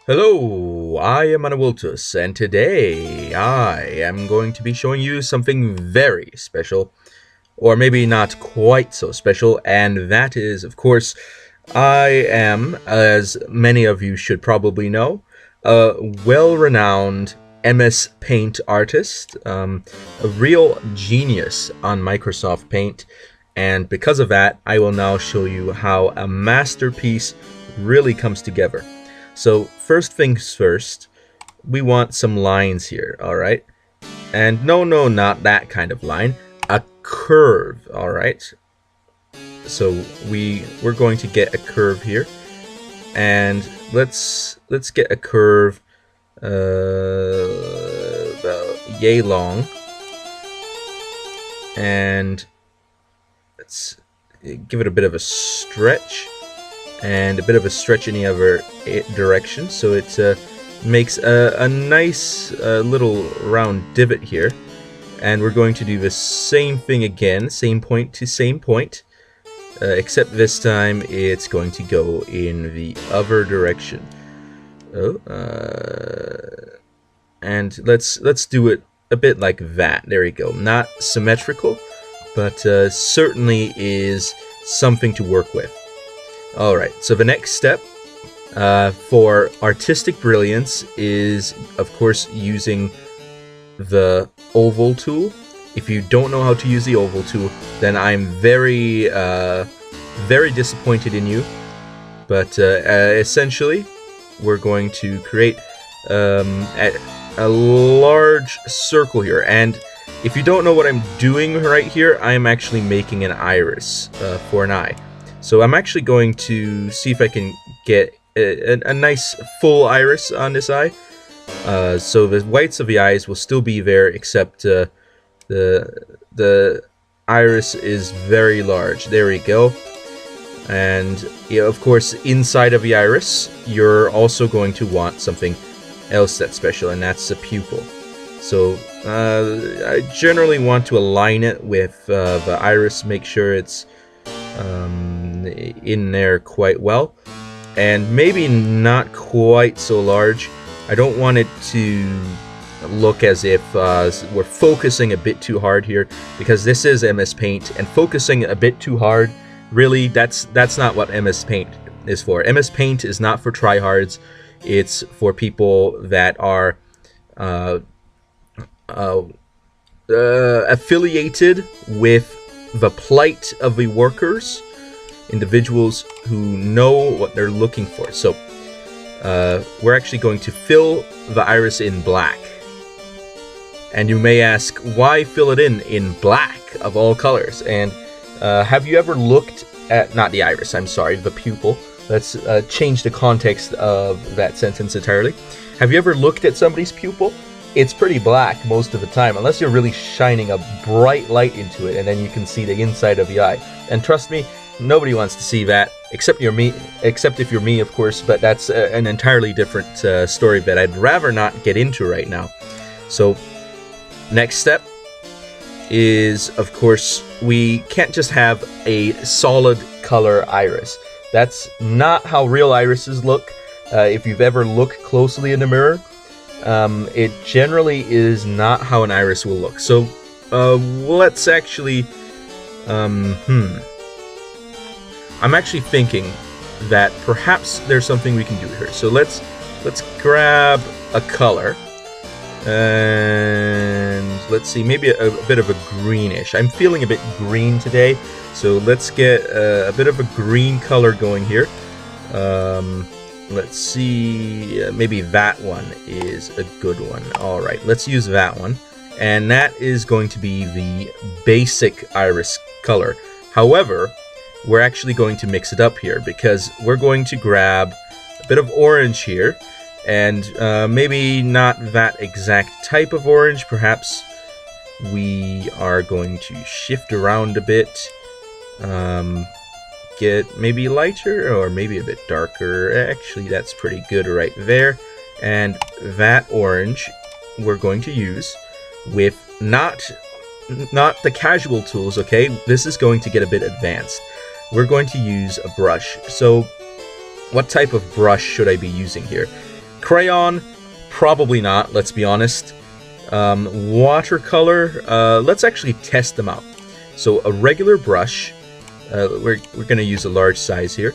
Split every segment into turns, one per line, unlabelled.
Hello, I am Anawiltus, and today I am going to be showing you something very special, or maybe not quite so special, and that is, of course, I am, as many of you should probably know, a well-renowned MS Paint artist, a real genius on Microsoft Paint, and because of that, I will now show you how a masterpiece really comes together. So first things first, we want some lines here, alright? And no, not that kind of line, a curve, alright? So we're going to get a curve here, and let's get a curve about yay long, and let's give it a bit of a stretch, and a bit of a stretch in the other direction, so it makes a nice little round divot here. And we're going to do the same thing again, same point to same point, except this time it's going to go in the other direction. And let's do it a bit like that. There we go. Not symmetrical, but certainly is something to work with. Alright, so the next step for artistic brilliance is, of course, using the oval tool. If you don't know how to use the oval tool, then I'm very disappointed in you. But essentially, we're going to create a large circle here. And if you don't know what I'm doing right here, I'm actually making an iris for an eye. So I'm actually going to see if I can get a nice full iris on this eye. So the whites of the eyes will still be there, except the iris is very large. There we go. And yeah, of course, inside of the iris, you're also going to want something else that's special, and that's the pupil. So I generally want to align it with the iris, make sure it's in there quite well, and maybe not quite so large. I don't want it to look as if we're focusing a bit too hard here, because this is MS Paint, and focusing a bit too hard, really, that's not what MS Paint is for. MS Paint is not for tryhards. It's for people that are affiliated with the plight of the workers, individuals who know what they're looking for. So we're actually going to fill the iris in black. And you may ask, why fill it in black of all colors? And have you ever looked at, not the iris, I'm sorry, the pupil. Let's change the context of that sentence entirely. Have you ever looked at somebody's pupil? It's pretty black most of the time, unless you're really shining a bright light into it, and then you can see the inside of the eye. And trust me, nobody wants to see that, except if you're me, of course, but that's an entirely different story that I'd rather not get into right now. So, next step is, of course, we can't just have a solid color iris. That's not how real irises look. If you've ever looked closely in the mirror, it generally is not how an iris will look. So let's actually I'm actually thinking that perhaps there's something we can do here. So let's grab a color, and let's see, maybe a bit of a greenish. I'm feeling a bit green today, so let's get a bit of a green color going here. Let's see, maybe that one is a good one. Alright, let's use that one. And that is going to be the basic iris color. However, we're actually going to mix it up here, because we're going to grab a bit of orange here, and maybe not that exact type of orange. Perhaps we are going to shift around a bit. Get maybe lighter, or maybe a bit darker. Actually, that's pretty good right there. And that orange we're going to use with not the casual tools, okay? This is going to get a bit advanced. We're going to use a brush. So what type of brush should I be using here? Crayon, probably not, let's be honest. Watercolor, let's actually test them out. So a regular brush, we're going to use a large size here.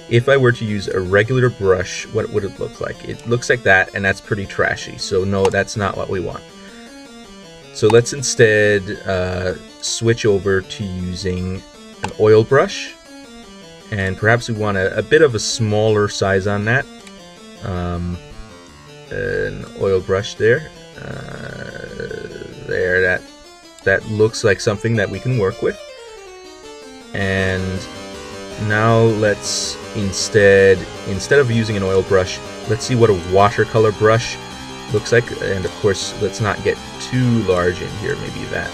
If I were to use a regular brush, what would it look like? It looks like that, and that's pretty trashy. So no, that's not what we want. So let's instead switch over to using an oil brush. And perhaps we want a bit of a smaller size on that. An oil brush there. There, that looks like something that we can work with. And now let's instead of using an oil brush, let's see what a watercolor brush looks like. And of course, let's not get too large in here. Maybe that.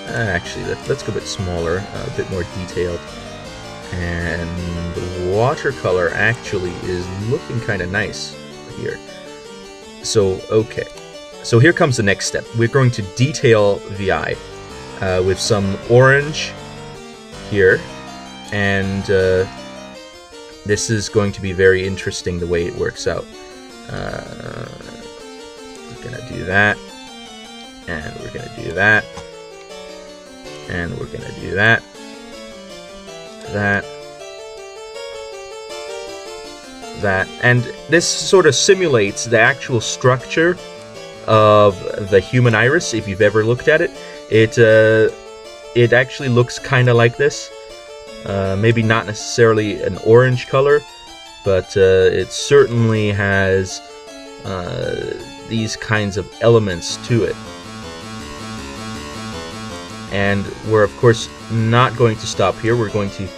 Actually, let's go a bit smaller, a bit more detailed. And the watercolor actually is looking kind of nice here. So, okay. So here comes the next step. We're going to detail the eye with some orange here. And this is going to be very interesting the way it works out. We're going to do that. And we're going to do that. And we're going to do that. That. And this sort of simulates the actual structure of the human iris. If you've ever looked at it, it actually looks kind of like this. Maybe not necessarily an orange color, but it certainly has these kinds of elements to it. And we're of course not going to stop here. We're going to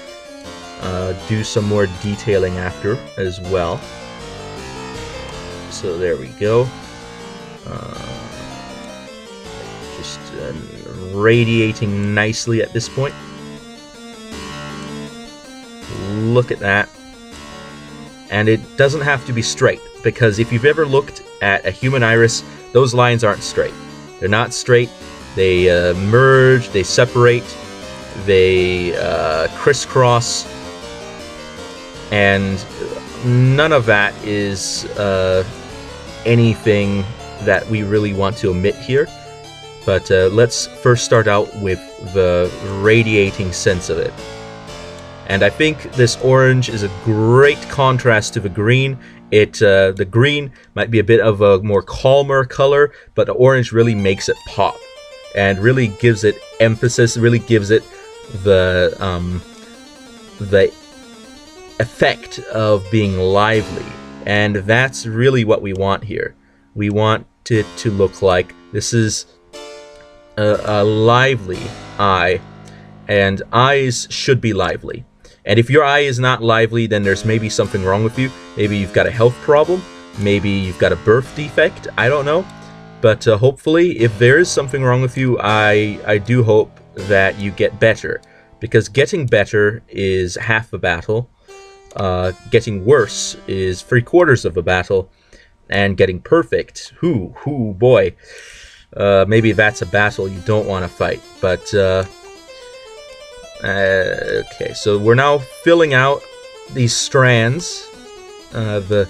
do some more detailing after as well. So there we go. Just radiating nicely at this point. Look at that. And it doesn't have to be straight, because if you've ever looked at a human iris, those lines aren't straight. They're not straight. They merge, they separate, they crisscross, and none of that is anything that we really want to omit here. But let's first start out with the radiating sense of it. And I think this orange is a great contrast to the green. The green might be a bit of a more calmer color, but the orange really makes it pop and really gives it emphasis, really gives it the effect of being lively. And that's really what we want here. We want it to look like this is a lively eye, and eyes should be lively. And if your eye is not lively, then there's maybe something wrong with you. Maybe you've got a health problem. Maybe you've got a birth defect. I don't know. But hopefully, if there is something wrong with you, I do hope that you get better. Because getting better is half the battle. Getting worse is 3/4 of the battle. And getting perfect, boy. Maybe that's a battle you don't want to fight. But okay, so we're now filling out these strands, the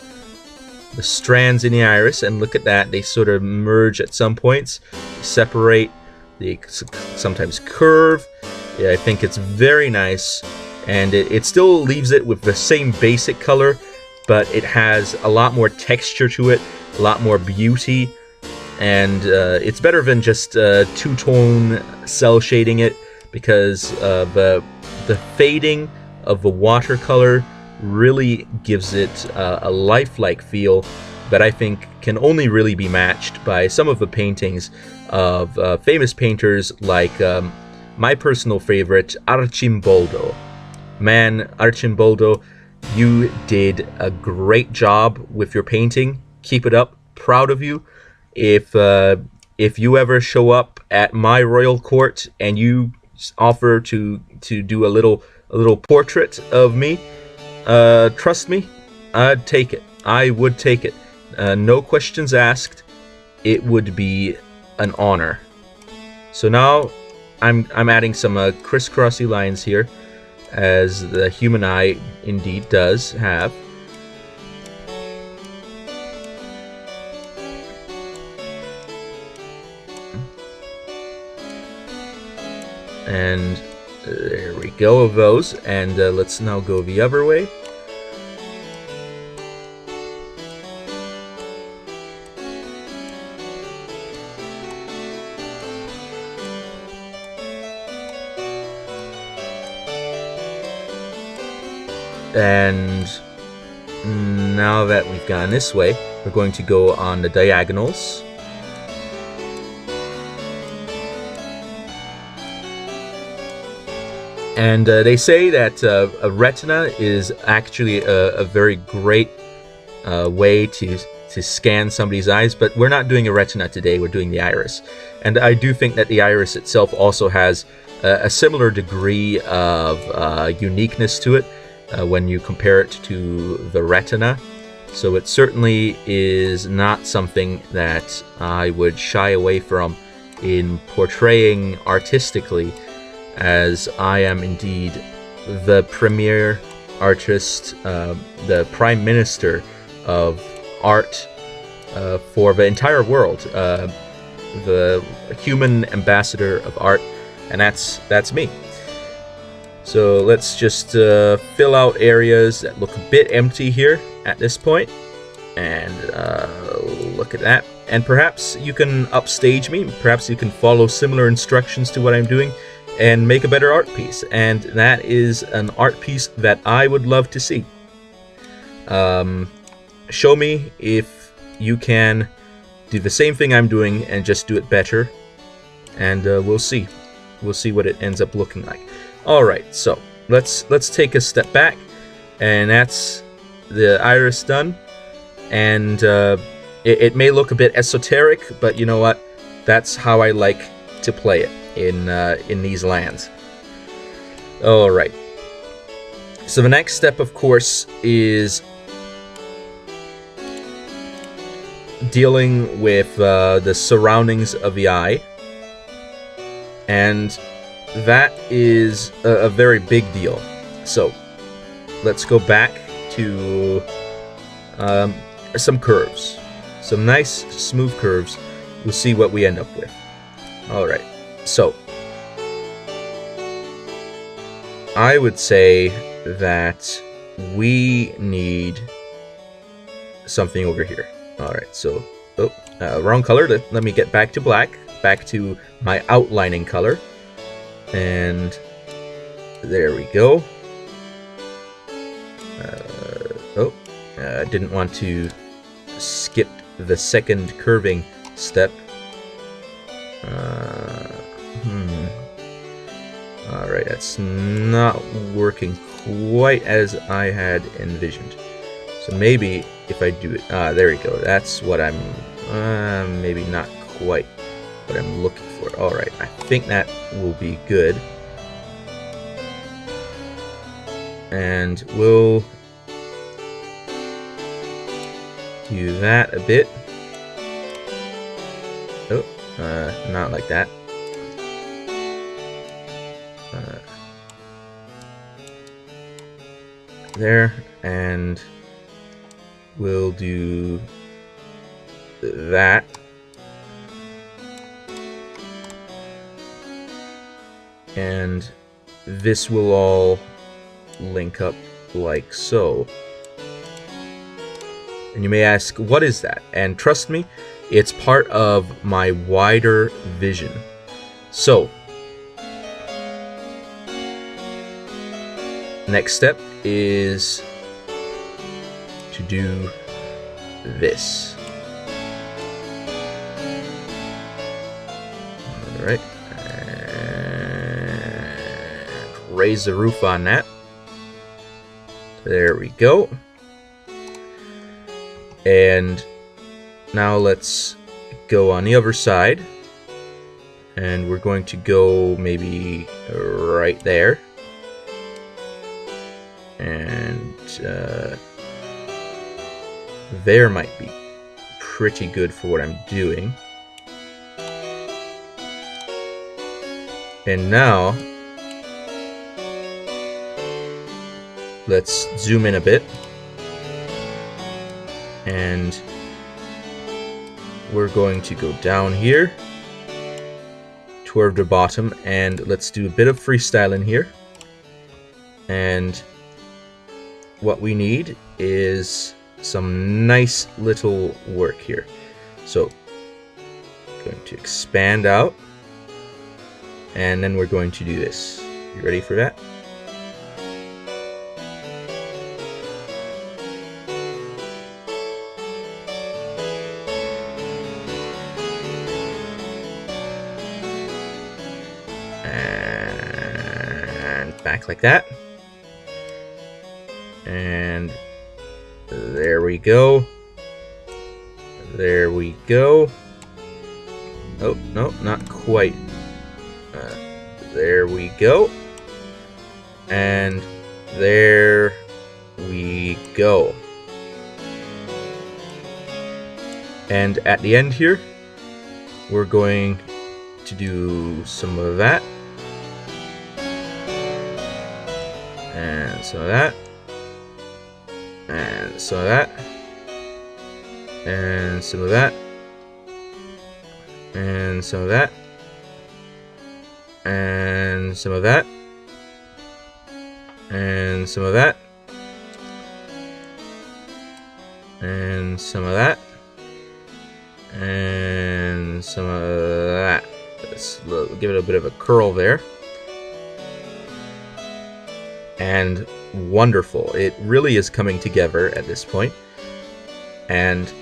strands in the iris, and look at that, they sort of merge at some points, separate, they sometimes curve. Yeah, I think it's very nice, and it still leaves it with the same basic color, but it has a lot more texture to it, a lot more beauty, and it's better than just two-tone cell shading it, because the fading of the watercolor really gives it a lifelike feel that I think can only really be matched by some of the paintings of famous painters like my personal favorite, Arcimboldo. Man, Arcimboldo, you did a great job with your painting. Keep it up. Proud of you. If you ever show up at my royal court and you offer to do a little portrait of me, trust me, I'd take it. I would take it. No questions asked. It would be an honor. So now I'm adding some crisscrossy lines here, as the human eye indeed does have. And there we go of those. And let's now go the other way. And now that we've gone this way, we're going to go on the diagonals. And they say that a retina is actually a very great way to scan somebody's eyes, but we're not doing a retina today, we're doing the iris. And I do think that the iris itself also has a similar degree of uniqueness to it when you compare it to the retina. So it certainly is not something that I would shy away from in portraying artistically, as I am indeed the premier artist, the prime minister of art for the entire world, the human ambassador of art, and that's me. So let's just fill out areas that look a bit empty here at this point, and look at that. And perhaps you can upstage me, perhaps you can follow similar instructions to what I'm doing and make a better art piece, and that is an art piece that I would love to see. Show me if you can do the same thing I'm doing and just do it better, and we'll see what it ends up looking like. Alright, so let's take a step back, and that's the iris done. And it may look a bit esoteric, but you know what? That's how I like to play it in these lands. Alright. So the next step, of course, is dealing with the surroundings of the eye. And that is a very big deal. So let's go back to some curves. Some nice smooth curves. We'll see what we end up with. Alright, so I would say that we need something over here. Alright, so wrong color. Let me get back to black, back to my outlining color. And there we go. Didn't want to skip the second curving step. Alright, that's not working quite as I had envisioned. So maybe if I do it... there we go. That's what I'm... maybe not quite what I'm looking for. Alright, I think that will be good. And we'll do that a bit. Oh, not like that. There, and we'll do that. And this will all link up like so. And you may ask, what is that? And trust me, it's part of my wider vision. So, next step is to do this. Alright. Raise the roof on that. There we go. And now let's go on the other side. And we're going to go maybe right there. And there might be pretty good for what I'm doing. And now let's zoom in a bit, and we're going to go down here toward the bottom, and let's do a bit of freestyling here. And what we need is some nice little work here. So going to expand out, and then we're going to do this. You ready for that? And back like that. And there we go. There we go. Oh, no, not quite. There we go. And there we go. And at the end here, we're going to do some of that. And some of that. And some of that. And some of that. And some of that. And some of that. And some of that. And some of that. And some of that. Let's give it a bit of a curl there. And wonderful. It really is coming together at this point. And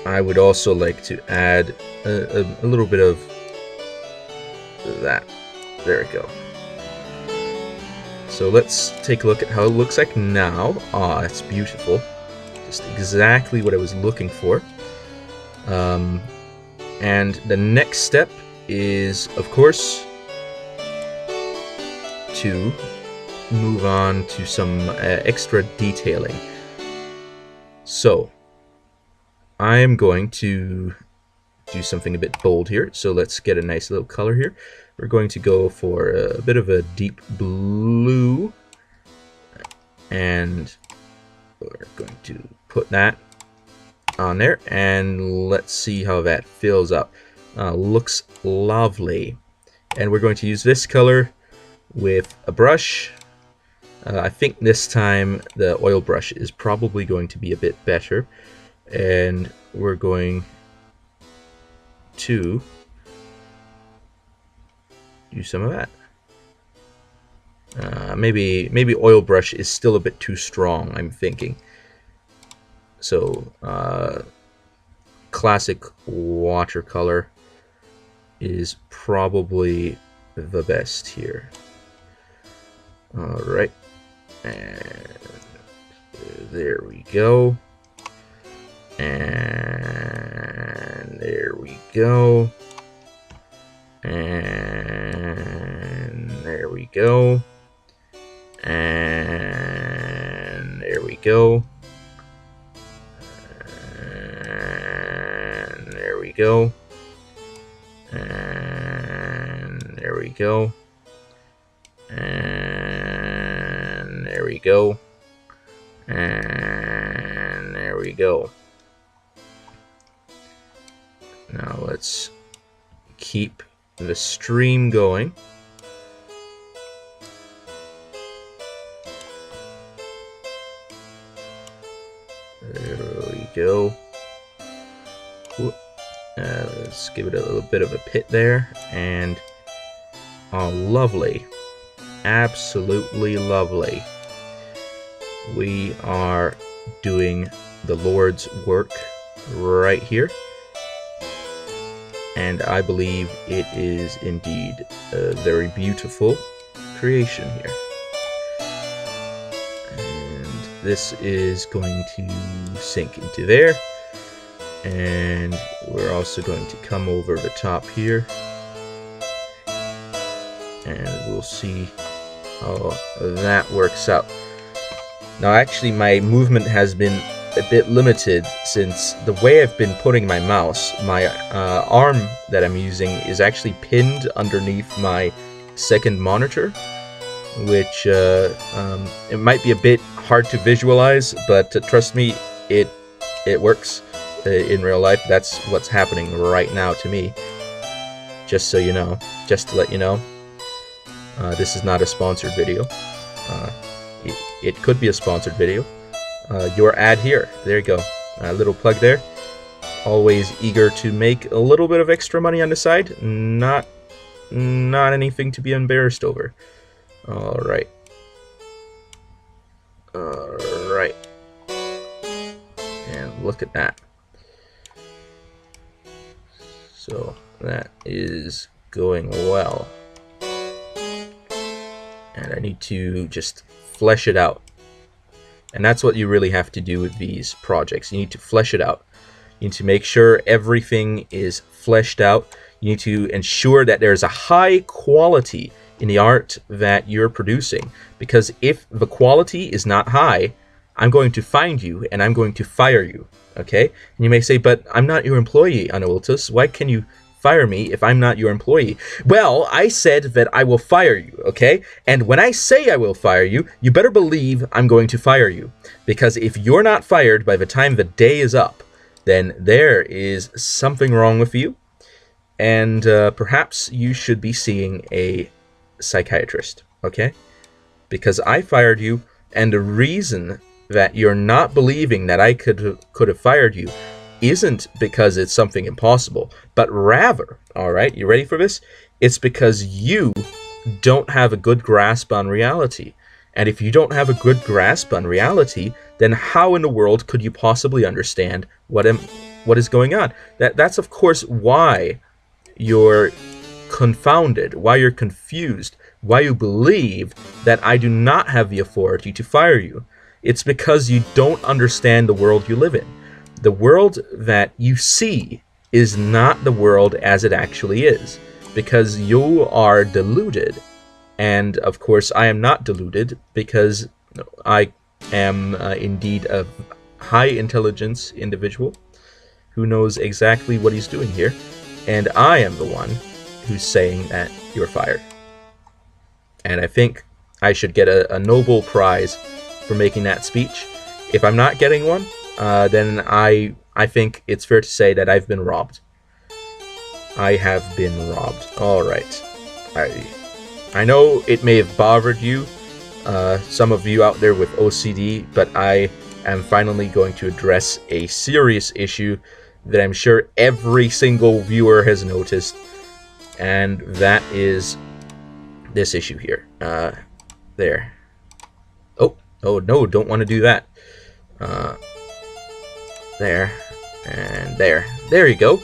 I would also like to add a little bit of that. There we go. So let's take a look at how it looks like now. Ah, it's beautiful. Just exactly what I was looking for. And the next step is, of course, to move on to some extra detailing. So I'm going to do something a bit bold here. So let's get a nice little color here. We're going to go for a bit of a deep blue, and we're going to put that on there, and let's see how that fills up. Looks lovely. And we're going to use this color with a brush. I think this time the oil brush is probably going to be a bit better, and we're going to do some of that. Maybe oil brush is still a bit too strong, I'm thinking. So classic watercolor is probably the best here. All right, and there we go, and there we go, and there we go, and there we go, and there we go, and there we go, and there we go, and there we go. Now let's keep the stream going. There we go. Let's give it a little bit of a pit there, and oh, lovely. Absolutely lovely. We are doing the Lord's work right here, and I believe it is indeed a very beautiful creation here. And this is going to sink into there, and we're also going to come over the top here, and we'll see how that works out. Now actually my movement has been a bit limited, since the way I've been putting my mouse, my arm that I'm using is actually pinned underneath my second monitor, which it might be a bit hard to visualize, but trust me, it works in real life. That's what's happening right now to me. just so you know, just to let you know. This is not a sponsored video. It could be a sponsored video. Your ad here. There you go. A little plug there. Always eager to make a little bit of extra money on the side. Not anything to be embarrassed over. All right. And look at that. So that is going well. And I need to just flesh it out. And that's what you really have to do with these projects. You need to flesh it out. You need to make sure everything is fleshed out. You need to ensure that there's a high quality in the art that you're producing. Because if the quality is not high, I'm going to find you and I'm going to fire you. Okay? And you may say, but I'm not your employee, Anaultus. Why can you fire me if I'm not your employee? Well, I said that I will fire you, okay? And when I say I will fire you, you better believe I'm going to fire you. Because if you're not fired by the time the day is up, then there is something wrong with you. And perhaps you should be seeing a psychiatrist, okay? Because I fired you, and the reason that you're not believing that I could have fired you isn't because it's something impossible, but rather, all right, you ready for this? It's because you don't have a good grasp on reality. And if you don't have a good grasp on reality, then how in the world could you possibly understand what is going on? That's of course why you're confounded, why you're confused, why you believe that I do not have the authority to fire you. It's because you don't understand the world you live in. The world that you see is not the world as it actually is, because you are deluded. And of course, I am not deluded, because I am indeed a high intelligence individual who knows exactly what he's doing here. And I am the one who's saying that you're fired. And I think I should get a Nobel Prize for making that speech. If I'm not getting one, then I think it's fair to say that I've been robbed. I have been robbed. All right. I know it may have bothered you, some of you out there with OCD, but I am finally going to address a serious issue that I'm sure every single viewer has noticed, and that is this issue here. There. Oh no, don't want to do that. There, and there. There you go.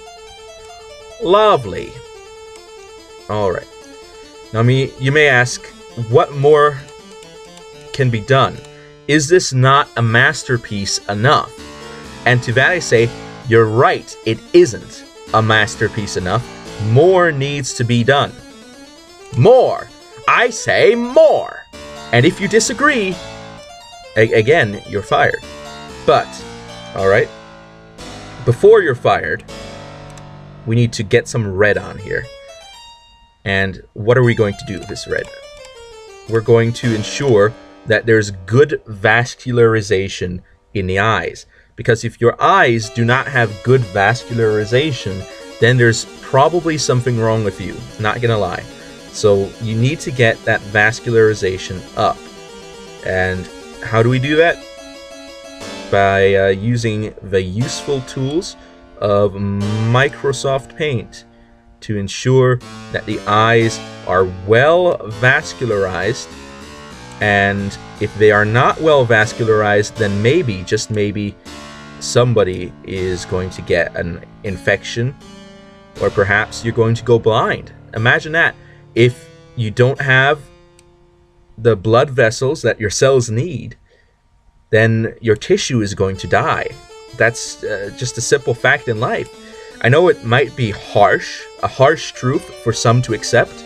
Lovely. Alright. Now, you may ask, what more can be done? Is this not a masterpiece enough? And to that I say, you're right, it isn't a masterpiece enough. More needs to be done. More! I say more! And if you disagree, again, you're fired. But, alright, before you're fired, we need to get some red on here. And what are we going to do with this red? We're going to ensure that there's good vascularization in the eyes. Because if your eyes do not have good vascularization, then there's probably something wrong with you. Not gonna lie. So you need to get that vascularization up. And how do we do that? By using the useful tools of Microsoft Paint to ensure that the eyes are well vascularized. And if they are not well vascularized, then maybe, just maybe, somebody is going to get an infection, or perhaps you're going to go blind. Imagine that. If you don't have the blood vessels that your cells need, then your tissue is going to die. That's just a simple fact in life. I know it might be harsh, a harsh truth for some to accept,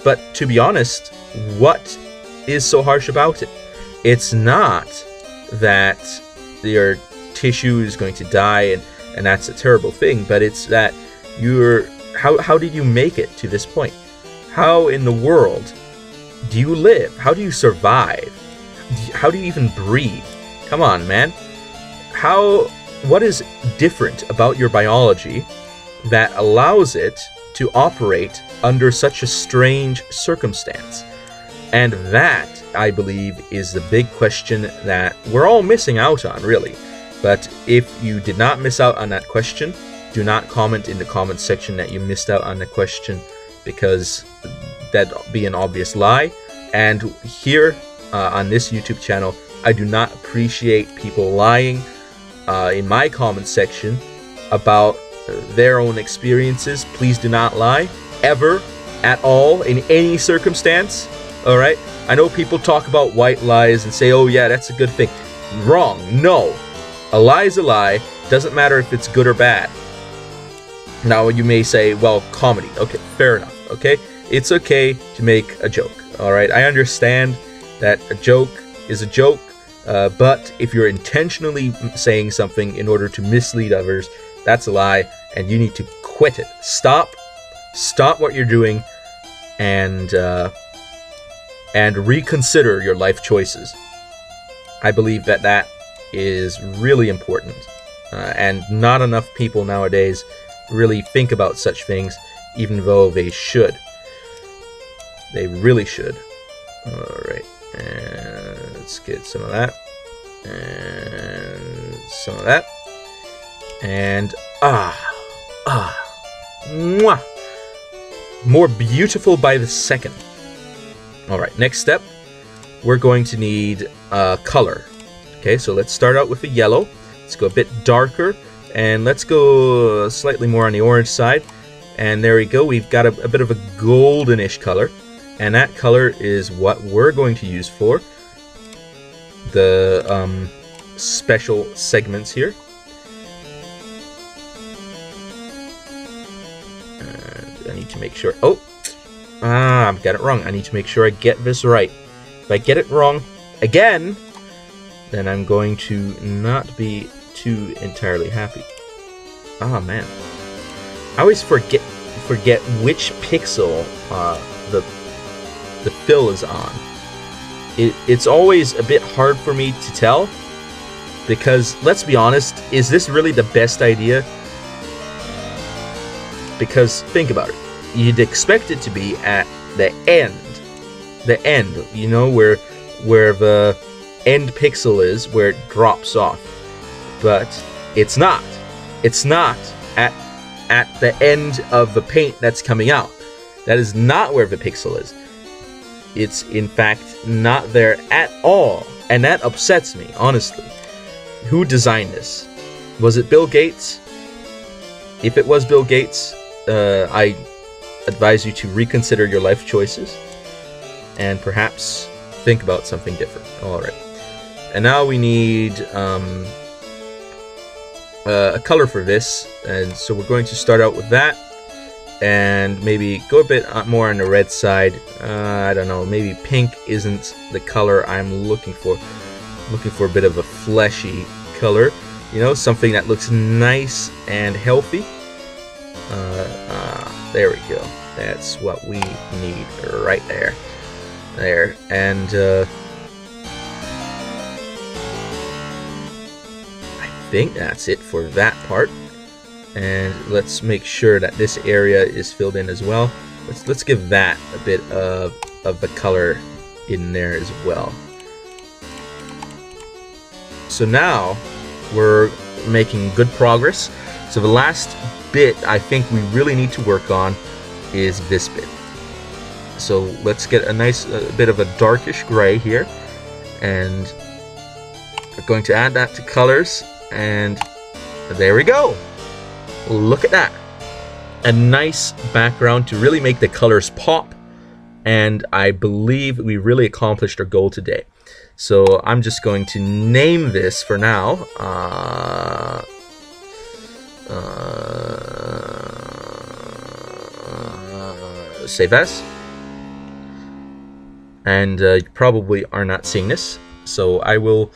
but to be honest, what is so harsh about it? It's not that your tissue is going to die and that's a terrible thing, but it's that how did you make it to this point? How in the world do you live? How do you survive? How do you even breathe? Come on, man. What is different about your biology that allows it to operate under such a strange circumstance? And that, I believe, is the big question that we're all missing out on, really. But if you did not miss out on that question, do not comment in the comment section that you missed out on the question, because that'd be an obvious lie. And here on this YouTube channel, I do not appreciate people lying in my comment section about their own experiences. Please do not lie, ever, at all, in any circumstance. Alright? I know people talk about white lies and say, oh yeah, that's a good thing. Wrong. No. A lie is a lie. Doesn't matter if it's good or bad. Now you may say, well, comedy. Okay, fair enough. Okay? It's okay to make a joke. Alright? I understand that a joke is a joke. But if you're intentionally saying something in order to mislead others, that's a lie, and you need to quit it. Stop what you're doing, and reconsider your life choices. I believe that is really important, and not enough people nowadays really think about such things, even though they should. They really should. All right. And let's get some of that, and some of that, and mwah, more beautiful by the second. All right, next step, we're going to need color. Okay, so let's start out with the yellow. Let's go a bit darker, and let's go slightly more on the orange side. And there we go. We've got a bit of a goldenish color. And that color is what we're going to use for the special segments here. And I need to make sure... I've got it wrong. I need to make sure I get this right. If I get it wrong again, then I'm going to not be too entirely happy. Ah, man. I always forget which pixel the fill is on. It's always a bit hard for me to tell, because let's be honest, is this really the best idea? Because think about it, you'd expect it to be at the end, you know, where the end pixel is, where it drops off, but it's not at the end of the paint that's coming out. That is not where the pixel is. It's in fact not there at all, and that upsets me, honestly. Who designed this? Was it Bill Gates? If it was Bill Gates, I advise you to reconsider your life choices and perhaps think about something different. Alright. And now we need a color for this, and so we're going to start out with that. And maybe go a bit more on the red side. I don't know, maybe pink isn't the color I'm looking for. Looking for a bit of a fleshy color, you know, something that looks nice and healthy. There we go. That's what we need right there. There, and I think that's it for that part. And let's make sure that this area is filled in as well. Let's give that a bit of the color in there as well. So now we're making good progress. So the last bit I think we really need to work on is this bit. So let's get a nice bit of a darkish gray here, and we're going to add that to colors, and there we go. Look at that. A nice background to really make the colors pop, and I believe we really accomplished our goal today. So I'm just going to name this for now. Save as. And you probably are not seeing this, so I will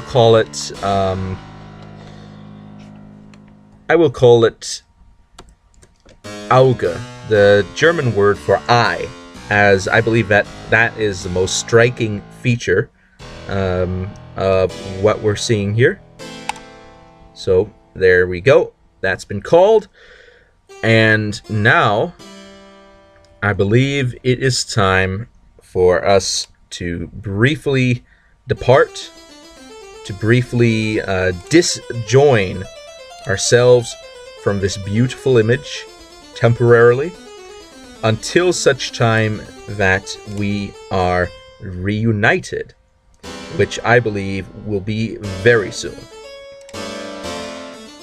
call it Auge, the German word for eye, as I believe that is the most striking feature of what we're seeing here. So there we go. That's been called. And now, I believe it is time for us to briefly depart, to briefly disjoin ourselves from this beautiful image temporarily, until such time that we are reunited, which I believe will be very soon.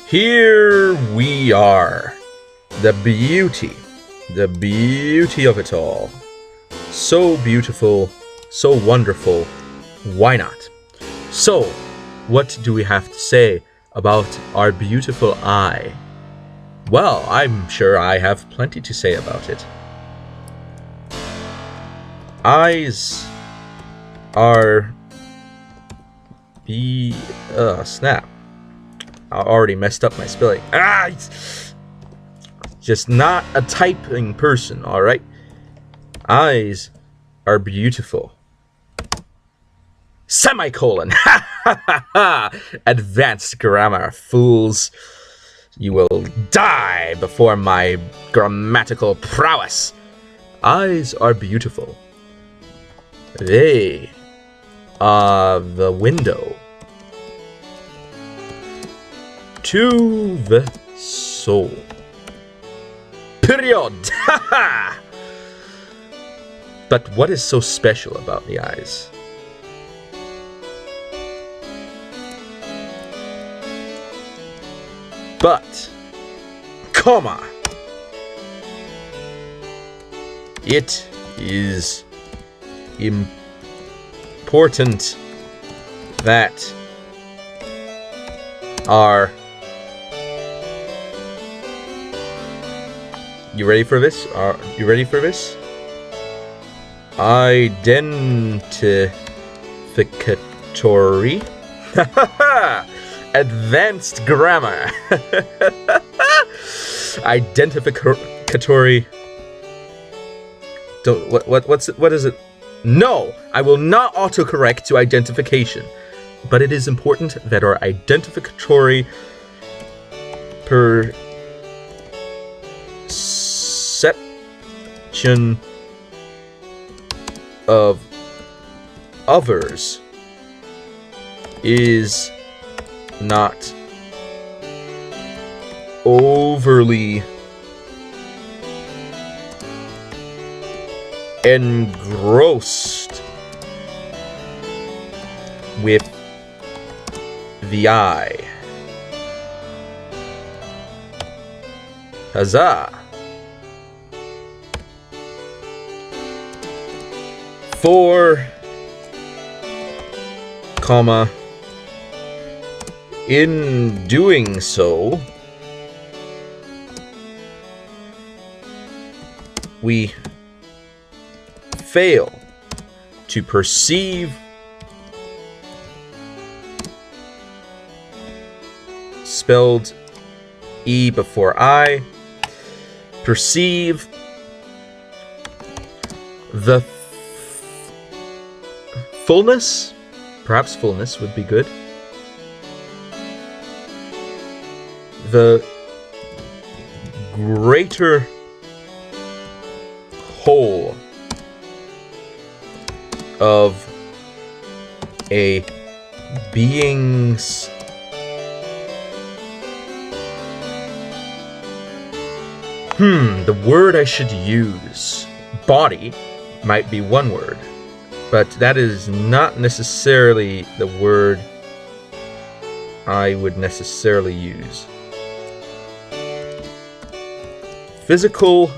Here we are. The beauty of it all. So beautiful, so wonderful. Why not? So, what do we have to say about our beautiful eye? Well, I'm sure I have plenty to say about it. Eyes are snap. I already messed up my spelling. Just not a typing person, alright? Eyes are beautiful. Semicolon! Ha ha ha ha! Advanced grammar, fools. You will die before my grammatical prowess. Eyes are beautiful. They are the window to the soul. Period! Ha! But what is so special about the eyes? But, comma, it is important that our... You ready for this? Are you ready for this? Identificatory. Advanced grammar. Identificatory. What is it? No, I will not autocorrect to identification. But it is important that our identificatory perception of others is not overly engrossed with the eye. Huzzah! For, comma, in doing so, we fail to perceive spelled E before I, perceive the fullness, perhaps fullness would be good, the greater whole of a being's the word I should use, body, might be one word, but that is not necessarily the word I would necessarily use. Physical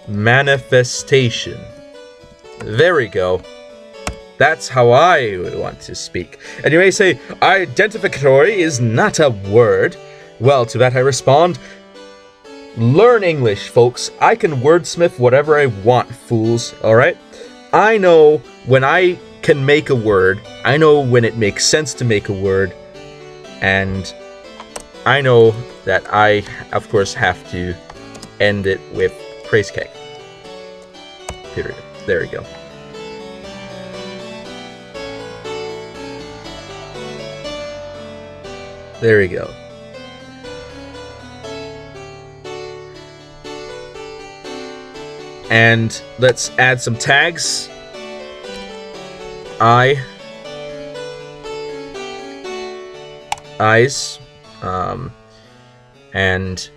manifestation. There we go. That's how I would want to speak. And you may say, identificatory is not a word. Well, to that I respond, learn English, folks. I can wordsmith whatever I want, fools, alright? I know when I can make a word, I know when it makes sense to make a word, and I know that I, of course, have to end it with praise cake. Period. There we go. There we go. And let's add some tags. Eye. Eyes. And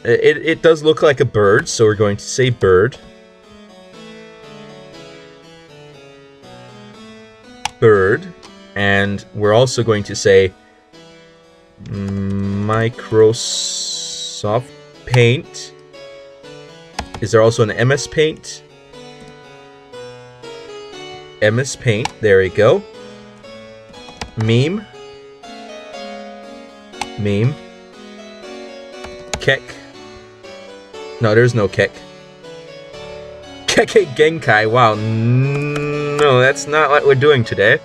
it does look like a bird, so we're going to say bird. Bird. And we're also going to say Microsoft Paint. Is there also an MS Paint? MS Paint, there we go. Meme. Meme. Kek. No, there's no Kek. Keke Genkai, wow. No, that's not what we're doing today.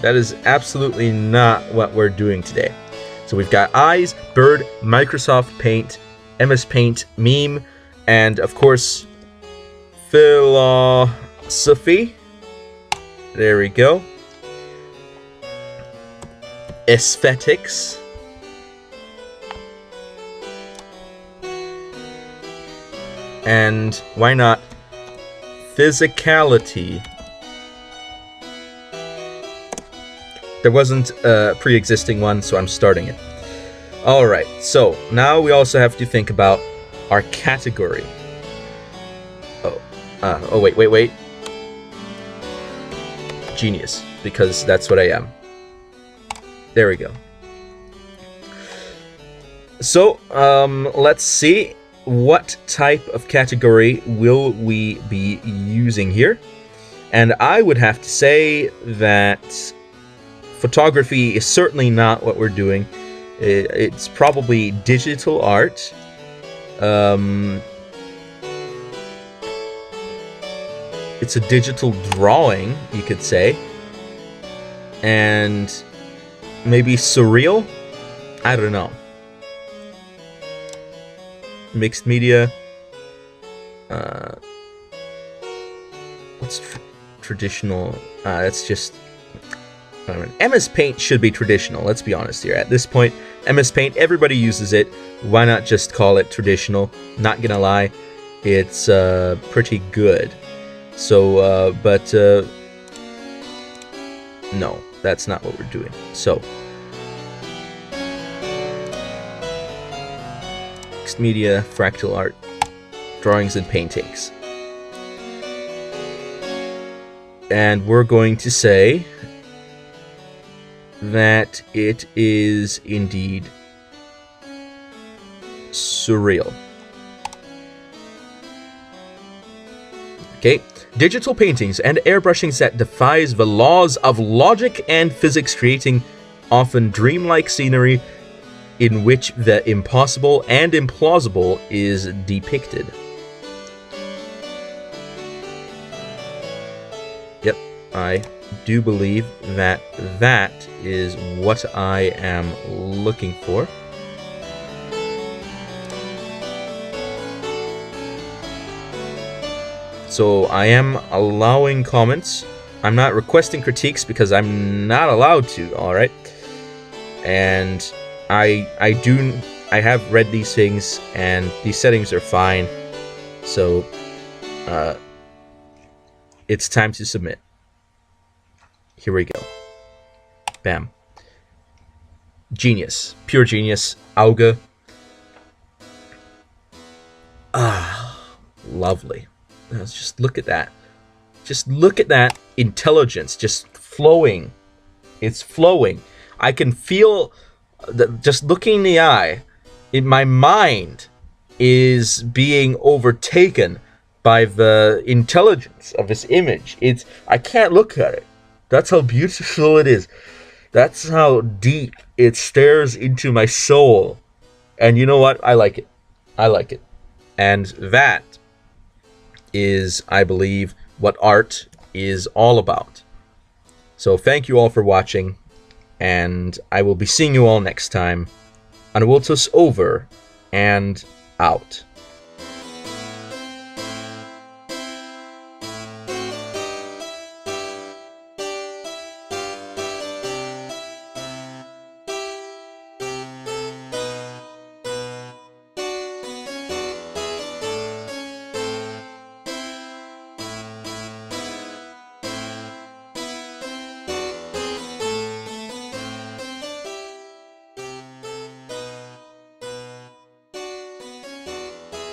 That is absolutely not what we're doing today. So we've got eyes, bird, Microsoft Paint, MS Paint, meme, and of course, philosophy. There we go. Aesthetics. And why not physicality? There wasn't a pre-existing one, so I'm starting it. Alright, so now we also have to think about our category. Oh, wait. Genius, because that's what I am. There we go. So, let's see. What type of category will we be using here? And I would have to say that photography is certainly not what we're doing. It's probably digital art. It's a digital drawing, you could say. And maybe surreal? I don't know. Mixed media. What's traditional? That's just... MS Paint should be traditional, let's be honest here. At this point, MS Paint, everybody uses it. Why not just call it traditional? Not gonna lie, it's pretty good. So, no, that's not what we're doing. So, mixed media, fractal art, drawings and paintings. And we're going to say that it is indeed surreal. Okay, digital paintings and airbrushings that defies the laws of logic and physics, creating often dreamlike scenery in which the impossible and implausible is depicted. Yep, I do believe that that is what I am looking for. So I am allowing comments. I'm not requesting critiques because I'm not allowed to, alright? And I have read these things and these settings are fine. So it's time to submit. Here we go. Bam. Genius. Pure genius. Auge. Ah, lovely. Let's just look at that. Just look at that intelligence just flowing. It's flowing. I can feel, just looking in the eye, my mind is being overtaken by the intelligence of this image. I can't look at it. That's how beautiful it is. That's how deep it stares into my soul. And you know what? I like it. I like it. And that is, I believe, what art is all about. So thank you all for watching, and I will be seeing you all next time on Wiltus over and out.